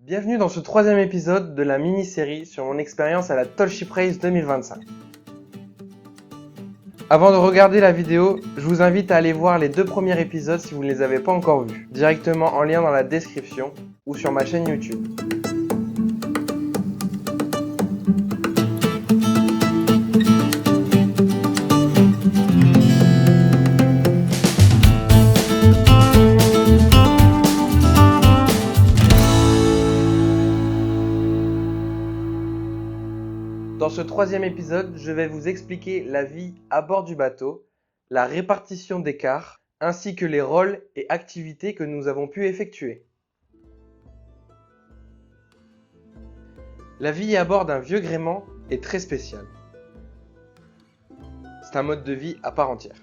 Bienvenue dans ce troisième épisode de la mini-série sur mon expérience à la Tall Ship Race 2025. Avant de regarder la vidéo, je vous invite à aller voir les deux premiers épisodes si vous ne les avez pas encore vus, directement en lien dans la description ou sur ma chaîne YouTube. Dans ce troisième épisode, je vais vous expliquer la vie à bord du bateau, la répartition des quarts, ainsi que les rôles et activités que nous avons pu effectuer. La vie à bord d'un vieux gréement est très spéciale. C'est un mode de vie à part entière.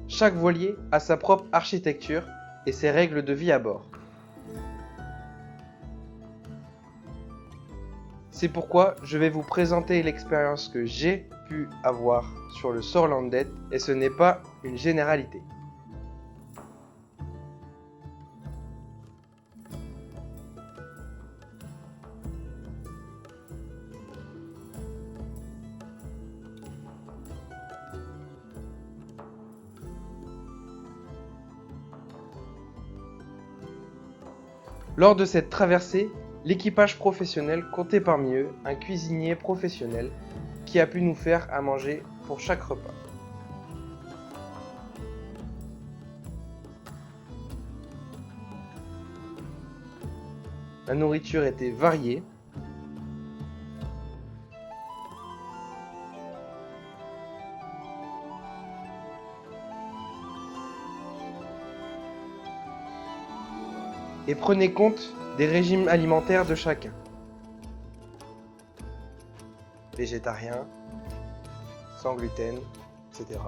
Chaque voilier a sa propre architecture et ses règles de vie à bord. C'est pourquoi je vais vous présenter l'expérience que j'ai pu avoir sur le Sorlandet et ce n'est pas une généralité. Lors de cette traversée, l'équipage professionnel comptait parmi eux un cuisinier professionnel qui a pu nous faire à manger pour chaque repas. La nourriture était variée. Et prenez compte des régimes alimentaires de chacun. Végétarien, sans gluten, etc.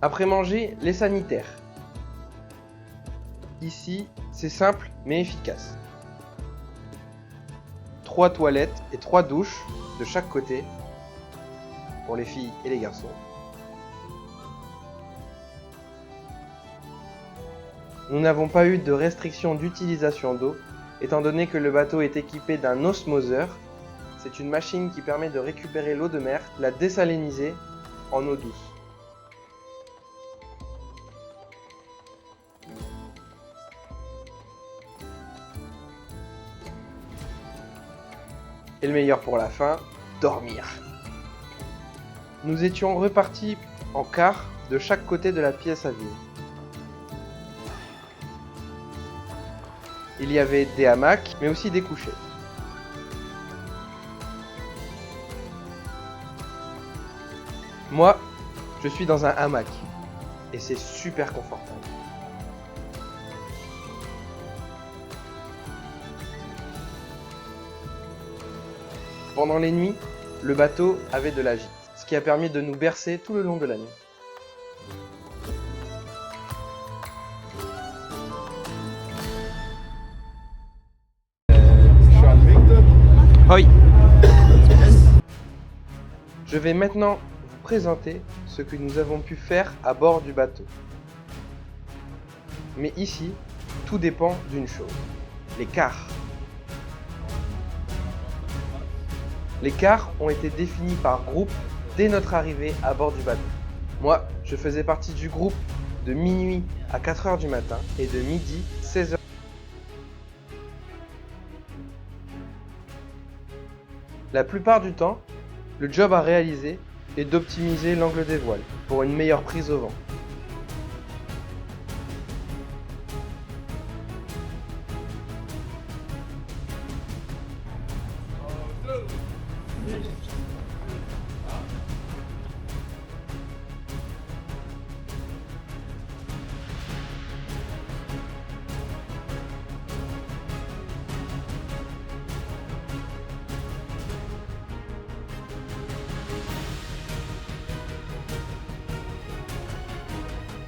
Après manger, les sanitaires. Ici, c'est simple mais efficace. 3 toilettes et 3 douches de chaque côté pour les filles et les garçons. Nous n'avons pas eu de restriction d'utilisation d'eau, étant donné que le bateau est équipé d'un osmoseur. C'est une machine qui permet de récupérer l'eau de mer, la désaliniser en eau douce. Et le meilleur pour la fin, dormir. Nous étions repartis en quart de chaque côté de la pièce à vivre. Il y avait des hamacs, mais aussi des couchettes. Moi, je suis dans un hamac et c'est super confortable. Pendant les nuits, le bateau avait de la gîte, ce qui a permis de nous bercer tout le long de la nuit. Hoi. Je vais maintenant vous présenter ce que nous avons pu faire à bord du bateau. Mais ici, tout dépend d'une chose, les quarts. Les quarts ont été définis par groupe dès notre arrivée à bord du bateau. Moi, je faisais partie du groupe de minuit à 4h du matin et de midi 16h. La plupart du temps, le job à réaliser est d'optimiser l'angle des voiles pour une meilleure prise au vent.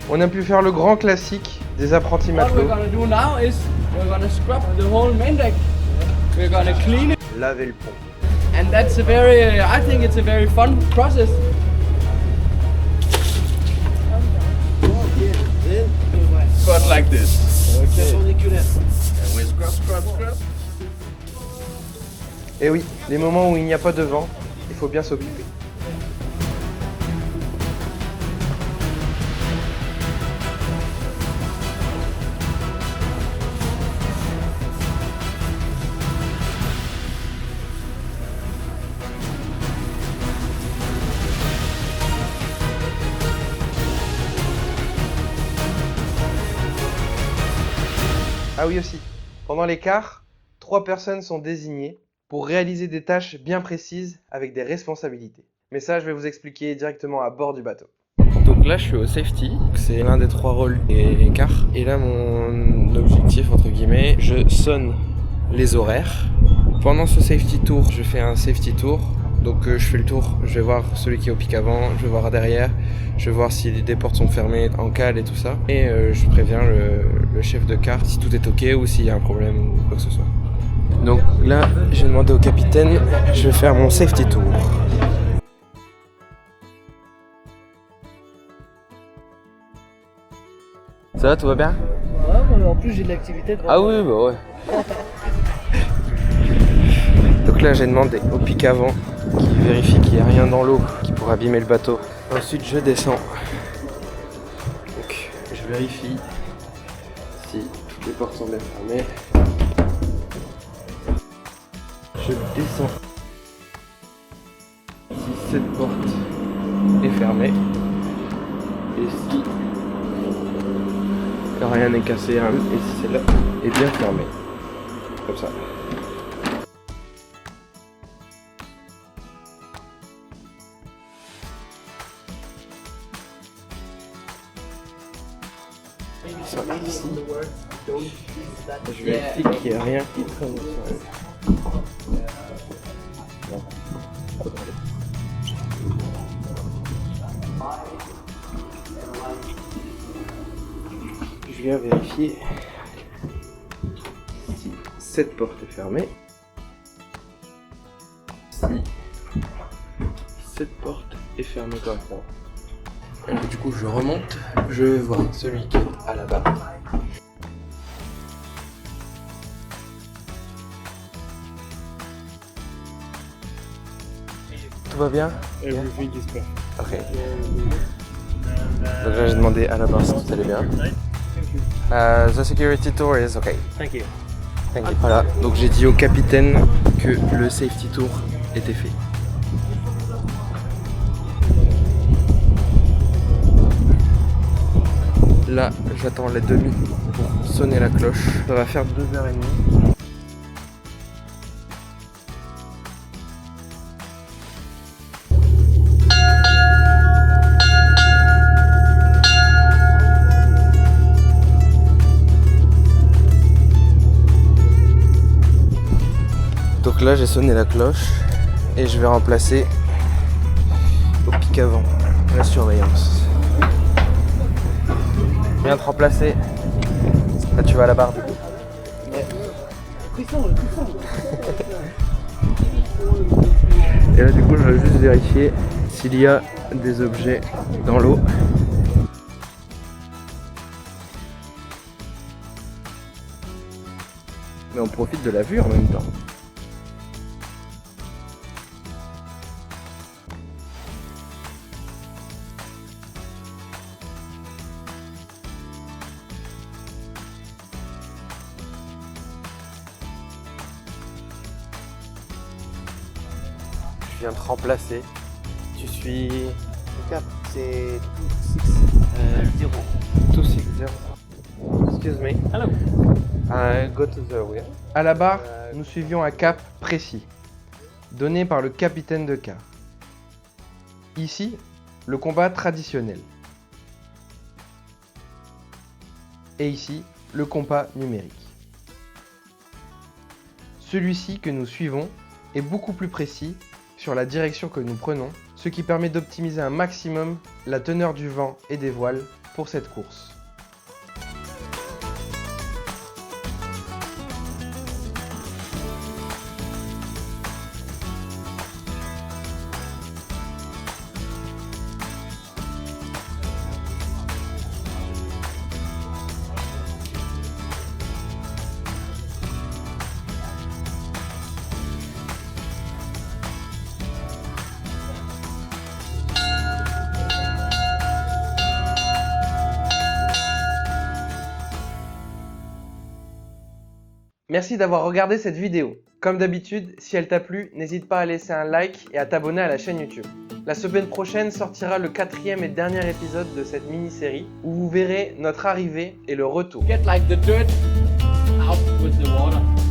On a pu faire le grand classique des apprentis What we're matelots. gonna do now is we're gonna scrub the whole main deck. We're gonna clean it. Laver le pont. And that's a very, I think it's a very fun process. Cut like this. Ok. And we scrub, scrub, scrub. Et oui, les moments où il n'y a pas de vent, il faut bien s'occuper. Ah oui aussi, pendant l'écart, 3 personnes sont désignées pour réaliser des tâches bien précises avec des responsabilités. Mais ça, je vais vous expliquer directement à bord du bateau. Donc là, je suis au safety, c'est l'un des 3 rôles des écarts. Et là, mon objectif, entre guillemets, je sonne les horaires. Pendant ce safety tour, je fais un safety tour. Donc je fais le tour, je vais voir celui qui est au pic avant, je vais voir derrière, je vais voir si des portes sont fermées en cale et tout ça. Et je préviens le chef de quart si tout est ok ou s'il y a un problème ou quoi que ce soit. Donc là, j'ai demandé au capitaine, je vais faire mon safety tour. Ça va, tout va bien? Ouais, mais en plus j'ai de l'activité devant. Ah oui, bah ouais. Donc là, j'ai demandé au pic avant qui vérifie qu'il n'y a rien dans l'eau qui pourrait abîmer le bateau. Ensuite, je descends. Donc, je vérifie si toutes les portes sont bien fermées. Je descends. Si cette porte est fermée. Et si rien n'est cassé, hein, et si celle-là est bien fermée. Comme ça. Ici. Je vérifie qu'il n'y a rien qui traîne sur elle. Je viens vérifier si cette porte est fermée. Si cette porte est fermée correctement. Et du coup, je remonte, je vais voir celui qui est à la barre. Tout va bien? Everything is perfect. Ok. Donc là, j'ai demandé à la barre si tout allait bien. The security tour is okay. Thank you. Thank you. Voilà, donc j'ai dit au capitaine que le safety tour était fait. Là, j'attends la demi pour sonner la cloche. Ça va faire 2h30. Donc là, j'ai sonné la cloche et je vais remplacer au pic avant la surveillance. Viens te remplacer. Là, tu vas à la barre du coup. Et là, du coup, je vais juste vérifier s'il y a des objets dans l'eau. Mais on profite de la vue en même temps. Je viens te remplacer. Tu suis le cap, c'est 260. 260. Excuse me. Hello. Go to the wheel. À la barre, nous suivions un cap précis, donné par le capitaine de quart. Ici, le combat traditionnel. Et ici, le compas numérique. Celui-ci que nous suivons est beaucoup plus précis sur la direction que nous prenons, ce qui permet d'optimiser un maximum la teneur du vent et des voiles pour cette course. Merci d'avoir regardé cette vidéo. Comme d'habitude, si elle t'a plu, n'hésite pas à laisser un like et à t'abonner à la chaîne YouTube. La semaine prochaine sortira le 4e et dernier épisode de cette mini-série où vous verrez notre arrivée et le retour. Get like the dirt out with the water.